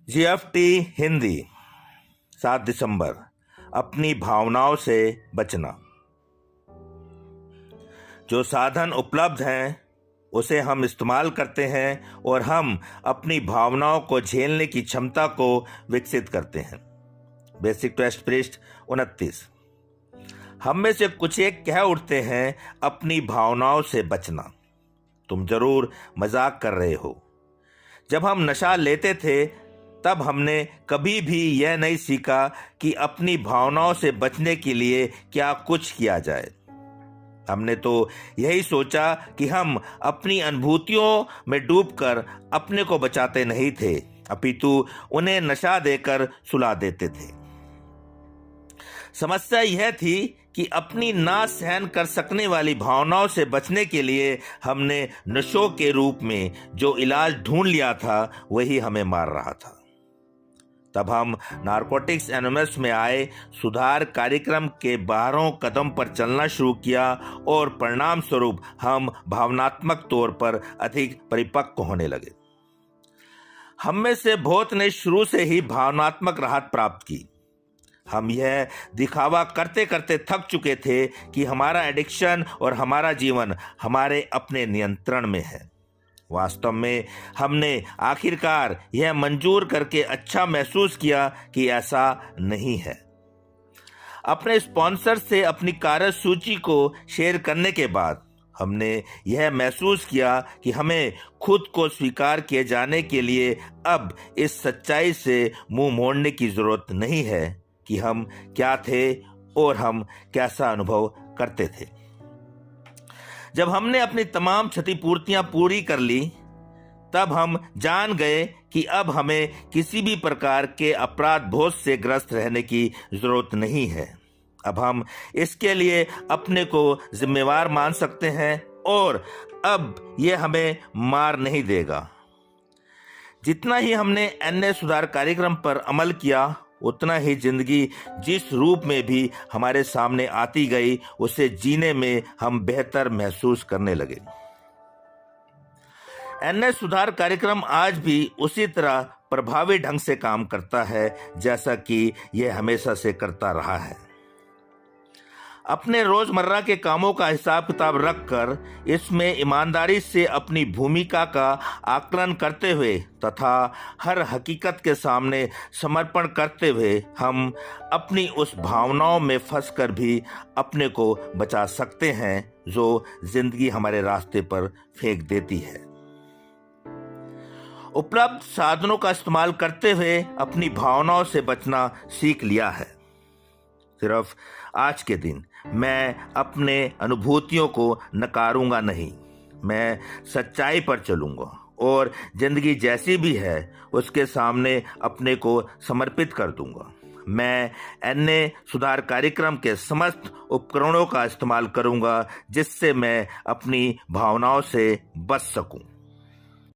जीएफटी हिंदी 7 दिसंबर। अपनी भावनाओं से बचना। जो साधन उपलब्ध हैं उसे हम इस्तेमाल करते हैं और हम अपनी भावनाओं को झेलने की क्षमता को विकसित करते हैं। बेसिक टेस्ट पृष्ठ 29। हम में से कुछ एक कह उठते हैं अपनी भावनाओं से बचना। तुम जरूर मजाक कर रहे हो। जब हम नशा लेते थे तब हमने कभी भी यह नहीं सीखा कि अपनी भावनाओं से बचने के लिए क्या कुछ किया जाए। हमने तो यही सोचा कि हम अपनी अनुभूतियों में डूबकर अपने को बचाते नहीं थे, अपितु उन्हें नशा देकर सुला देते थे। समस्या यह थी कि अपनी ना सहन कर सकने वाली भावनाओं से बचने के लिए हमने नशों के रूप में जो इलाज ढूंढ लिया था वही हमें मार रहा था। तब हम नारकोटिक्स एनोनिमस में आए, सुधार कार्यक्रम के 12वें कदम पर चलना शुरू किया और परिणाम स्वरूप हम भावनात्मक तौर पर अधिक परिपक्व होने लगे। हम में से बहुत ने शुरू से ही भावनात्मक राहत प्राप्त की। हम यह दिखावा करते करते थक चुके थे कि हमारा एडिक्शन और हमारा जीवन हमारे अपने नियंत्रण में है। वास्तव में हमने आखिरकार यह मंजूर करके अच्छा महसूस किया कि ऐसा नहीं है। अपने स्पॉन्सर से अपनी कार्य सूची को शेयर करने के बाद हमने यह महसूस किया कि हमें खुद को स्वीकार किए जाने के लिए अब इस सच्चाई से मुंह मोड़ने की जरूरत नहीं है कि हम क्या थे और हम कैसा अनुभव करते थे। जब हमने अपनी तमाम क्षतिपूर्तियां पूरी कर ली तब हम जान गए कि अब हमें किसी भी प्रकार के अपराध बोझ से ग्रस्त रहने की जरूरत नहीं है। अब हम इसके लिए अपने को जिम्मेवार मान सकते हैं और अब यह हमें मार नहीं देगा। जितना ही हमने एनए सुधार कार्यक्रम पर अमल किया उतना ही जिंदगी जिस रूप में भी हमारे सामने आती गई उसे जीने में हम बेहतर महसूस करने लगे। एनए सुधार कार्यक्रम आज भी उसी तरह प्रभावी ढंग से काम करता है जैसा कि यह हमेशा से करता रहा है। अपने रोजमर्रा के कामों का हिसाब किताब रखकर इसमें ईमानदारी से अपनी भूमिका का आकलन करते हुए तथा हर हकीकत के सामने समर्पण करते हुए हम अपनी उस भावनाओं में फंसकर भी अपने को बचा सकते हैं जो जिंदगी हमारे रास्ते पर फेंक देती है। उपलब्ध साधनों का इस्तेमाल करते हुए अपनी भावनाओं से बचना सीख लिया है। सिर्फ आज के दिन मैं अपने अनुभूतियों को नकारूंगा नहीं, मैं सच्चाई पर चलूंगा और जिंदगी जैसी भी है उसके सामने अपने को समर्पित कर दूंगा। मैं एनए सुधार कार्यक्रम के समस्त उपकरणों का इस्तेमाल करूंगा जिससे मैं अपनी भावनाओं से बच सकूं।